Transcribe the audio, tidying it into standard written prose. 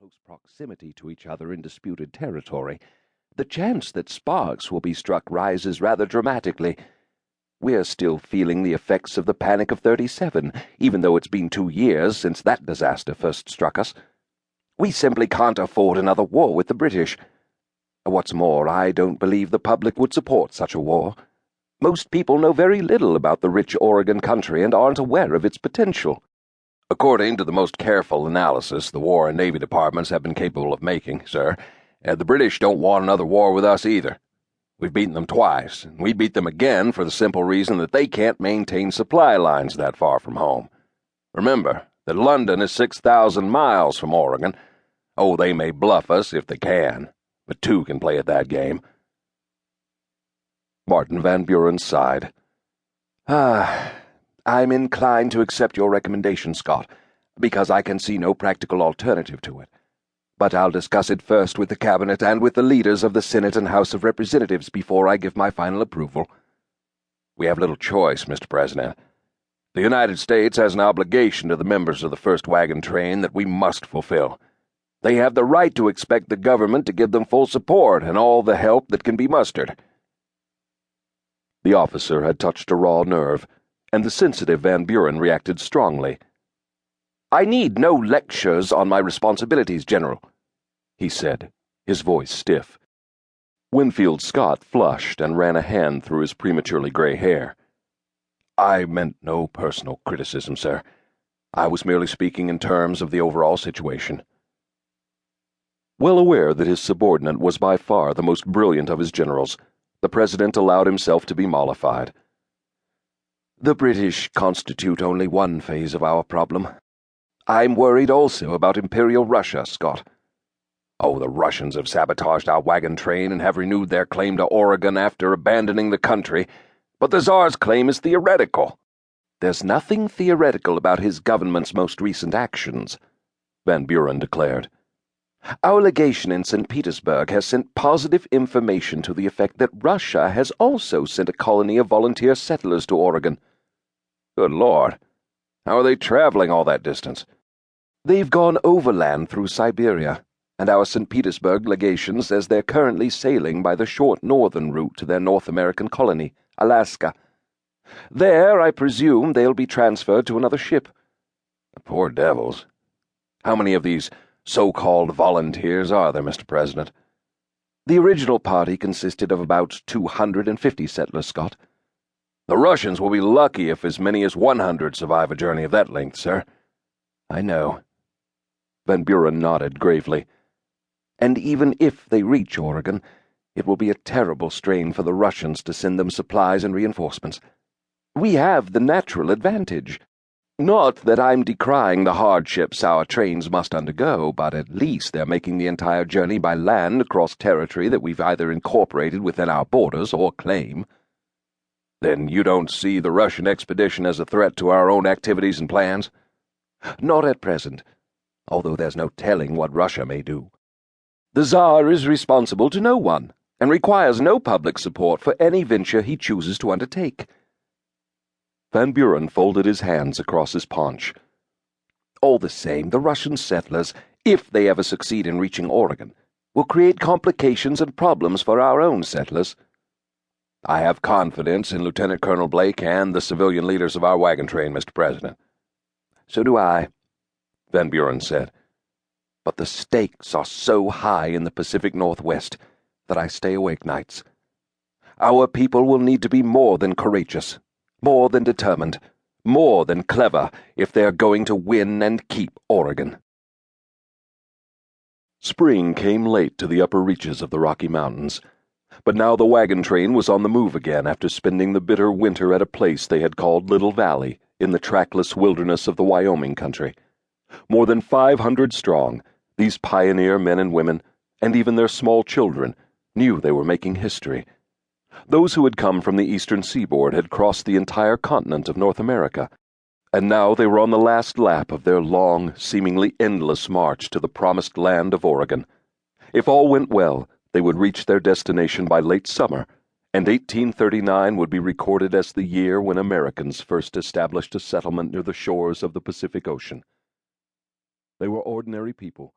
close proximity to each other in disputed territory, the chance that sparks will be struck rises rather dramatically. We're still feeling the effects of the Panic of '37, even though it's been 2 years since that disaster first struck us. We simply can't afford another war with the British. What's more, I don't believe the public would support such a war. Most people know very little about the rich Oregon country and aren't aware of its potential. According to the most careful analysis the War and Navy departments have been capable of making, sir, the British don't want another war with us either. We've beaten them twice, and we beat them again for the simple reason that they can't maintain supply lines that far from home. Remember that London is 6,000 miles from Oregon. Oh, they may bluff us if they can, but two can play at that game. Martin Van Buren sighed. I'm inclined to accept your recommendation, Scott, because I can see no practical alternative to it. But I'll discuss it first with the Cabinet and with the leaders of the Senate and House of Representatives before I give my final approval. We have little choice, Mr. President. The United States has an obligation to the members of the first wagon train that we must fulfill. They have the right to expect the government to give them full support and all the help that can be mustered. The officer had touched a raw nerve, and the sensitive Van Buren reacted strongly. "I need no lectures on my responsibilities, General," he said, his voice stiff. Winfield Scott flushed and ran a hand through his prematurely gray hair. "I meant no personal criticism, sir. I was merely speaking in terms of the overall situation." Well aware that his subordinate was by far the most brilliant of his generals, the President allowed himself to be mollified. "The British constitute only one phase of our problem. I'm worried also about Imperial Russia, Scott. Oh, the Russians have sabotaged our wagon train and have renewed their claim to Oregon after abandoning the country, but the Tsar's claim is theoretical." "There's nothing theoretical about his government's most recent actions," Van Buren declared. "Our legation in St. Petersburg has sent positive information to the effect that Russia has also sent a colony of volunteer settlers to Oregon." "Good Lord. How are they traveling all that distance?" "They've gone overland through Siberia, and our St. Petersburg legation says they're currently sailing by the short northern route to their North American colony, Alaska. There, I presume, they'll be transferred to another ship." "The poor devils. How many of these so-called volunteers are there, Mr. President?" "The original party consisted of about 250 settlers, Scott." "The Russians will be lucky if as many as 100 survive a journey of that length, sir." "I know." Van Buren nodded gravely. "And even if they reach Oregon, it will be a terrible strain for the Russians to send them supplies and reinforcements. We have the natural advantage. Not that I'm decrying the hardships our trains must undergo, but at least they're making the entire journey by land across territory that we've either incorporated within our borders or claim." "Then you don't see the Russian expedition as a threat to our own activities and plans?" "Not at present, although there's no telling what Russia may do. The Tsar is responsible to no one, and requires no public support for any venture he chooses to undertake." Van Buren folded his hands across his paunch. "All the same, the Russian settlers, if they ever succeed in reaching Oregon, will create complications and problems for our own settlers." "I have confidence in Lieutenant Colonel Blake and the civilian leaders of our wagon train, Mr. President." "So do I," Van Buren said. "But the stakes are so high in the Pacific Northwest that I stay awake nights. Our people will need to be more than courageous, more than determined, more than clever if they are going to win and keep Oregon." Spring came late to the upper reaches of the Rocky Mountains, but now the wagon train was on the move again after spending the bitter winter at a place they had called Little Valley in the trackless wilderness of the Wyoming country. More than 500 strong, these pioneer men and women, and even their small children, knew they were making history. Those who had come from the eastern seaboard had crossed the entire continent of North America, and now they were on the last lap of their long, seemingly endless march to the promised land of Oregon. If all went well, they would reach their destination by late summer, and 1839 would be recorded as the year when Americans first established a settlement near the shores of the Pacific Ocean. They were ordinary people,